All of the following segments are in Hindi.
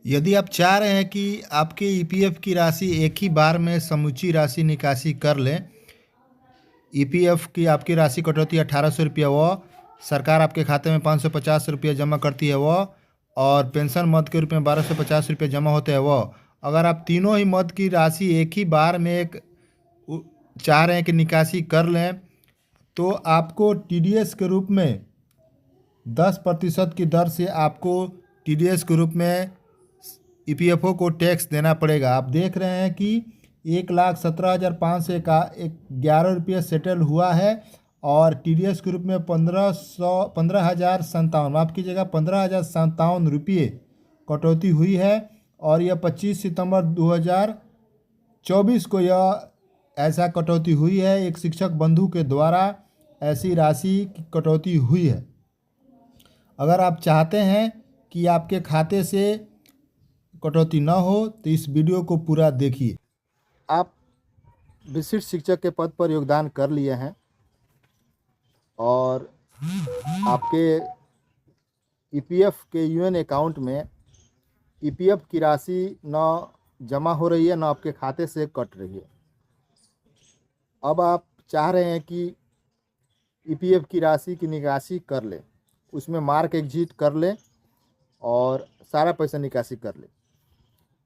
यदि आप चाह रहे हैं कि आपके ईपीएफ की राशि एक ही बार में समूची राशि निकासी कर लें, ईपीएफ की आपकी राशि कटौती 1800 रुपया सरकार आपके खाते में 550 रुपया जमा करती है और पेंशन मद के रूप में 1250 रुपये जमा होते हैं अगर आप तीनों ही मद की राशि एक ही बार में चाह रहे हैं कि निकासी कर लें, तो आपको टीडीएस के रूप में 10% की दर से आपको टीडीएस के रूप में ईपीएफओ को टैक्स देना पड़ेगा। आप देख रहे हैं कि 1,17,500 का 11 रुपये सेटल हुआ है और टीडीएस के रूप में 15,057, माफ़ कीजिएगा 15,057 रुपये कटौती हुई है। और यह 25 सितंबर 2024 को यह ऐसा कटौती हुई है। एक शिक्षक बंधु के द्वारा ऐसी राशि की कटौती हुई है। अगर आप चाहते हैं कि आपके खाते से कटौती न हो तो इस वीडियो को पूरा देखिए। आप विशिष्ट शिक्षक के पद पर योगदान कर लिए हैं और आपके ईपीएफ के यूएन अकाउंट में ईपीएफ की राशि न जमा हो रही है, न आपके खाते से कट रही है। अब आप चाह रहे हैं कि ईपीएफ की राशि की निकासी कर लें, उसमें मार्क एग्जिट कर लें और सारा पैसा निकासी कर लें।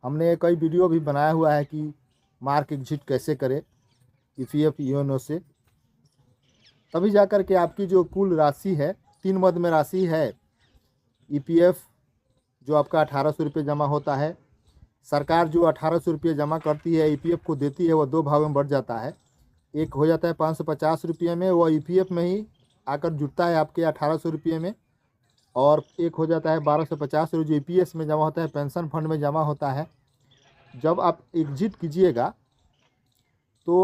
हमने कई वीडियो भी बनाया हुआ है कि मार्क एग्जिट कैसे करें ईपीएफ यूएनओ से, तभी जाकर के आपकी जो कुल राशि है 3 मद में राशि है ईपीएफ जो आपका 1800 रुपये जमा होता है। सरकार जो 1800 रुपये जमा करती है ईपीएफ को देती है, वो 2 भागों में बढ़ जाता है। एक हो जाता है 550 रुपये में, वो ईपीएफ में ही आकर जुड़ता है आपके 1800 रुपये में, और एक हो जाता है 1250 जो ईपीएस में जमा होता है, पेंशन फंड में जमा होता है। जब आप एग्जिट कीजिएगा तो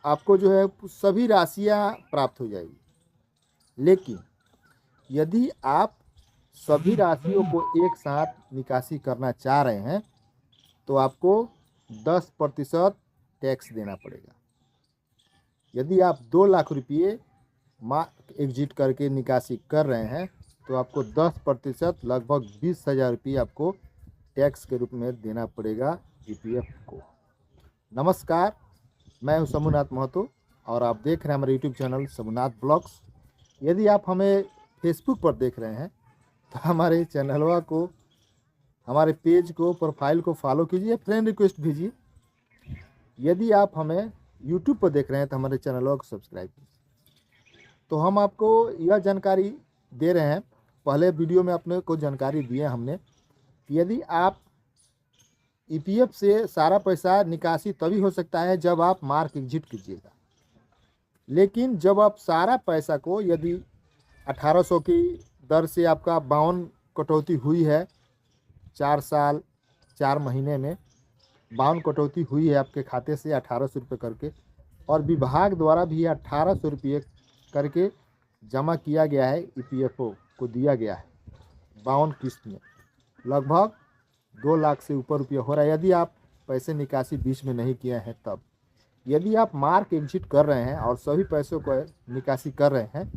आपको जो है सभी राशियां प्राप्त हो जाएगी। लेकिन यदि आप सभी राशियों को एक साथ निकासी करना चाह रहे हैं तो आपको 10% टैक्स देना पड़ेगा। यदि आप 2 लाख रुपये मार्क एग्जिट करके निकासी कर रहे हैं तो आपको 10% लगभग 20,000 रुपये आपको टैक्स के रूप में देना पड़ेगा ईपीएफ को। नमस्कार, मैं हूं शंभुनाथ महतो और आप देख रहे हैं हमारे यूट्यूब चैनल शंभुनाथ ब्लॉग्स। यदि आप हमें फेसबुक पर देख रहे हैं तो हमारे चैनलवा को, हमारे पेज को, प्रोफाइल को फॉलो कीजिए, फ्रेंड रिक्वेस्ट भेजिए। यदि आप हमें यूट्यूब पर देख रहे हैं तो हमारे चैनल को सब्सक्राइब कीजिए। तो हम आपको यह जानकारी दे रहे हैं, पहले वीडियो में अपने को जानकारी दिए हमने कि यदि आप ईपीएफ से सारा पैसा निकासी तभी हो सकता है जब आप मार्क एग्जिट कीजिएगा। लेकिन जब आप सारा पैसा को, यदि 1800 की दर से आपका 52 कटौती हुई है, 4 साल 4 महीने में 52 कटौती हुई है आपके खाते से 1800 रुपये करके, और विभाग द्वारा भी 1800 रुपये करके जमा किया गया है, ईपीएफओ को दिया गया है 52 किस्त में, लगभग 2 लाख से ऊपर रुपये हो रहा है। यदि आप पैसे निकासी बीच में नहीं किए हैं तब, यदि आप मार्क एग्जिट कर रहे हैं और सभी पैसों को निकासी कर रहे हैं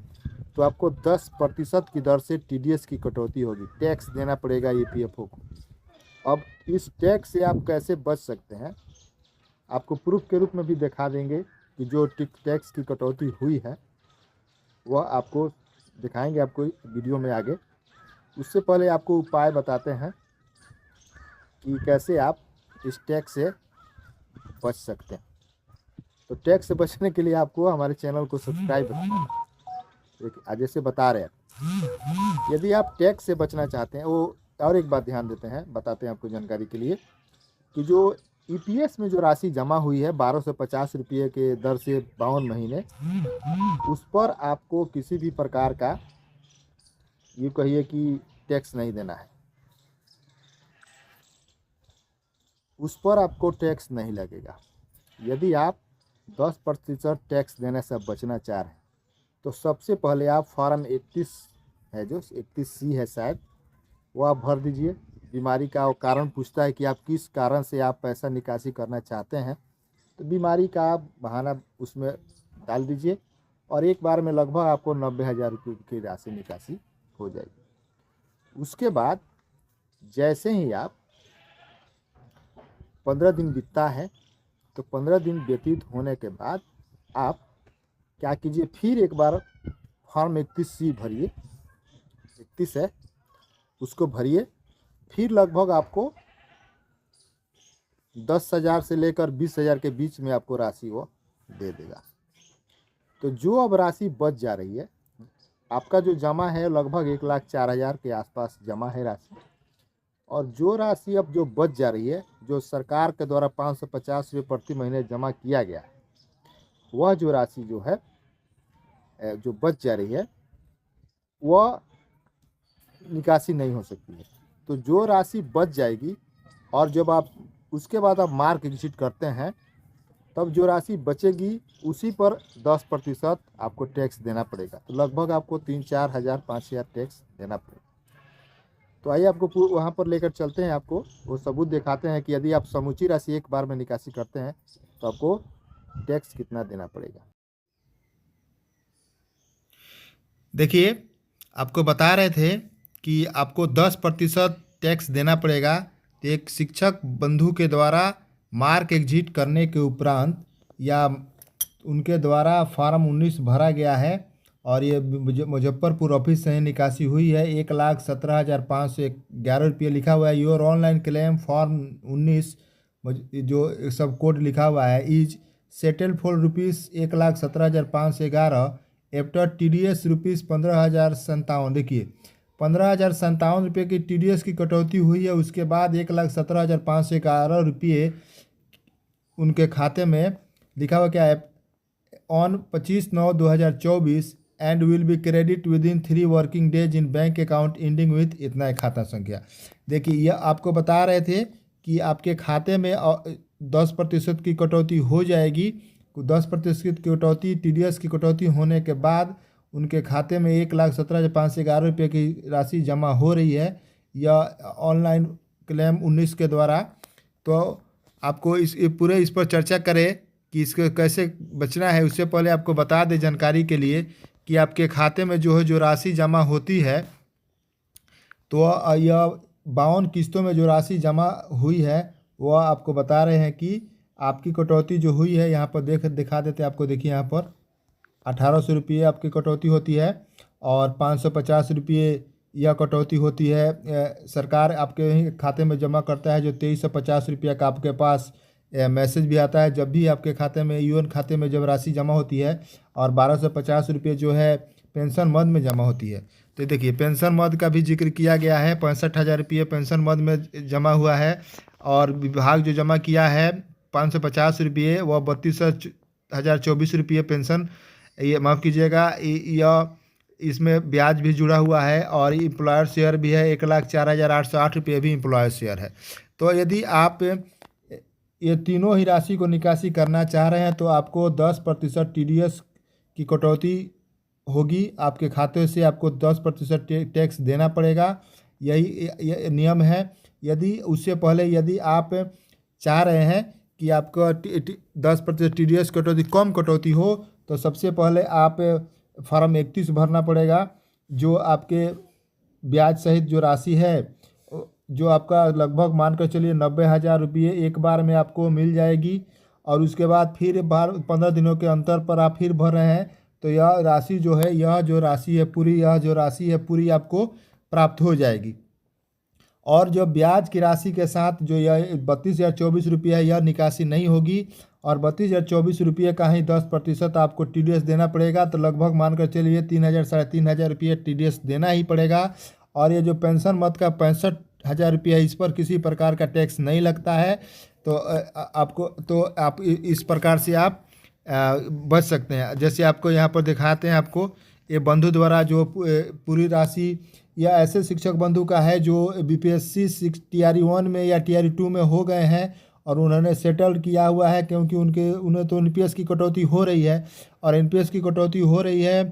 तो आपको 10% की दर से टीडीएस की कटौती होगी, टैक्स देना पड़ेगा ईपीएफओ को। अब इस टैक्स से आप कैसे बच सकते हैं, आपको प्रूफ के रूप में भी दिखा देंगे कि जो टैक्स की कटौती हुई है वह आपको दिखाएंगे आपको वीडियो में आगे। उससे पहले आपको उपाय बताते हैं कि कैसे आप इस टैक्स से बच सकते हैं। तो टैक्स से बचने के लिए आपको हमारे चैनल को सब्सक्राइब करना है। जैसे बता रहे हैं, यदि आप टैक्स से बचना चाहते हैं, वो और एक बात ध्यान देते हैं, बताते हैं आपको जानकारी के लिए कि जो ईपीएस में जो राशि जमा हुई है 1250 रुपये के दर से 52 महीने, उस पर आपको किसी भी प्रकार का, ये कहिए कि टैक्स नहीं देना है, उस पर आपको टैक्स नहीं लगेगा। यदि आप 10% टैक्स देने से बचना चाह रहे हैं तो सबसे पहले आप फॉर्म 31 है, जो 31C है शायद, वो आप भर दीजिए। बीमारी का कारण पूछता है कि आप किस कारण से आप पैसा निकासी करना चाहते हैं, तो बीमारी का आप बहाना उसमें डाल दीजिए और एक बार में लगभग आपको 90,000 रुपये की राशि निकासी हो जाएगी। उसके बाद जैसे ही आप 15 दिन बीतता है, तो 15 दिन व्यतीत होने के बाद आप क्या कीजिए, फिर एक बार फॉर्म 31C भरिए, 31 है उसको भरिए। फिर लगभग आपको 10,000 से लेकर 20,000 के बीच में आपको राशि वो दे देगा। तो जो अब राशि बच जा रही है, आपका जो जमा है लगभग 1,04,000 के आसपास जमा है राशि, और जो राशि अब जो बच जा रही है, जो सरकार के द्वारा 550 रुपये प्रति महीने जमा किया गया है, वह जो राशि जो है जो बच जा रही है वह निकासी नहीं हो सकती है। तो जो राशि बच जाएगी, और जब आप उसके बाद आप मार्क एग्जिट करते हैं, तब जो राशि बचेगी उसी पर 10% आपको टैक्स देना पड़ेगा। तो लगभग आपको 3-4 हज़ार 5,000 टैक्स देना पड़ेगा। तो आइए आपको वहाँ पर लेकर चलते हैं, आपको वो सबूत दिखाते हैं कि यदि आप समूची राशि एक बार में निकासी करते हैं तो आपको टैक्स कितना देना पड़ेगा। देखिए, आपको बता रहे थे कि आपको 10% टैक्स देना पड़ेगा। एक शिक्षक बंधु के द्वारा मार्क एग्जिट करने के उपरांत या उनके द्वारा फॉर्म 19 भरा गया है, और ये मुजफ्फरपुर ऑफिस से निकासी हुई है। 1,17,511 रुपये लिखा हुआ है। योर ऑनलाइन क्लेम फॉर्म 19 जो सब कोड लिखा हुआ है is settle for ₹1,17,511 after TDS ₹15,057। देखिए, 15,057 रुपये की TDS की कटौती हुई है। उसके बाद 1,17,511 रुपये उनके खाते में लिखा हुआ क्या है, on 25/9/2024 and will be credit with in 3 working days in bank account ending with इतना है खाता संख्या। देखिए, यह आपको बता रहे थे कि आपके खाते में 10% की कटौती हो जाएगी। 10% की कटौती TDS की कटौती होने के बाद उनके खाते में 1,17,511 रुपये की राशि जमा हो रही है, यह ऑनलाइन क्लेम 19 के द्वारा। तो आपको इस पर चर्चा करें कि इसको कैसे बचना है। उससे पहले आपको बता दें जानकारी के लिए कि आपके खाते में जो राशि जमा होती है, तो यह 52 किस्तों में जो राशि जमा हुई है वह आपको बता रहे हैं कि आपकी कटौती जो हुई है, यहाँ पर दिखा देते हैं आपको। देखिए, यहाँ पर 1,800 रुपये आपकी कटौती होती है, और 550 रुपये यह कटौती होती है। सरकार आपके खाते में जमा करता है, जो 2,350 रुपये का आपके पास मैसेज भी आता है जब भी आपके खाते में UN खाते में जब राशि जमा होती है, और 1,250 रुपये जो है पेंशन मद में जमा होती है। तो देखिए, पेंशन मद का भी जिक्र किया गया है। 65,000 रुपये पेंशन मद में जमा हुआ है, और विभाग जो जमा किया है 550 रुपये, वह 32,024 रुपये पेंशन, ये माफ़ कीजिएगा, यह इसमें ब्याज भी जुड़ा हुआ है, और एम्प्लॉयर शेयर भी है। 1,04,808 रुपये भी एम्प्लॉयर शेयर है। तो यदि आप ये तीनों ही राशि को निकासी करना चाह रहे हैं, तो आपको 10% TDS की कटौती होगी। आपके खाते से आपको 10% टैक्स देना पड़ेगा, यही नियम है। यदि उससे पहले यदि आप चाह रहे हैं कि आपका 10% TDS कटौती कम कटौती हो, तो सबसे पहले आप फॉर्म 31 भरना पड़ेगा, जो आपके ब्याज सहित जो राशि है, जो आपका लगभग मानकर चलिए 90,000 रुपये एक बार में आपको मिल जाएगी। और उसके बाद फिर 15 दिनों के अंतर पर आप फिर भर रहे हैं, तो यह राशि जो है, यह जो राशि है पूरी आपको प्राप्त हो जाएगी। और जो ब्याज की राशि के साथ जो यह 32,024 रुपये है, यह निकासी नहीं होगी, और 32,024 रुपये का ही 10% आपको TDS देना पड़ेगा। तो लगभग मानकर चलिए 3,000 साढ़े 3,000 रुपये TDS देना ही पड़ेगा। और ये जो पेंशन मद का 65,000 रुपये है, इस पर किसी प्रकार का टैक्स नहीं लगता है। तो आप इस प्रकार से आप बच सकते हैं। जैसे आपको यहाँ पर दिखाते हैं, आपको ये बंधु द्वारा जो पूरी राशि, या ऐसे शिक्षक बंधु का है जो BPSC TRE 1 में या TRE 2 में हो गए हैं, और उन्होंने सेटल किया हुआ है, क्योंकि उन्हें तो NPS की कटौती हो रही है, और NPS की कटौती हो रही है,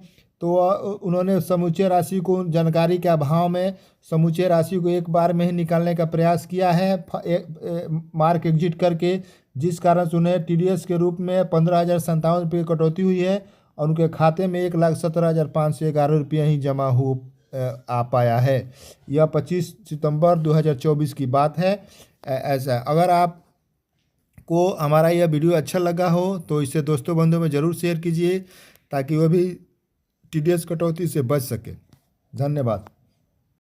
तो उन्होंने समूचे राशि को जानकारी के अभाव में समूचे राशि को एक बार में ही निकालने का प्रयास किया है, मार्क एग्जिट करके, जिस कारण से उन्हें TDS के रूप में 15,057 रुपये कटौती हुई है, और उनके खाते में 1,17,511 रुपये ही जमा आ पाया है। यह 25 सितंबर 2024 की बात है। ऐसा अगर आप को हमारा यह वीडियो अच्छा लगा हो तो इसे दोस्तों बंधुओं में ज़रूर शेयर कीजिए ताकि वह भी टीडीएस कटौती से बच सके। धन्यवाद।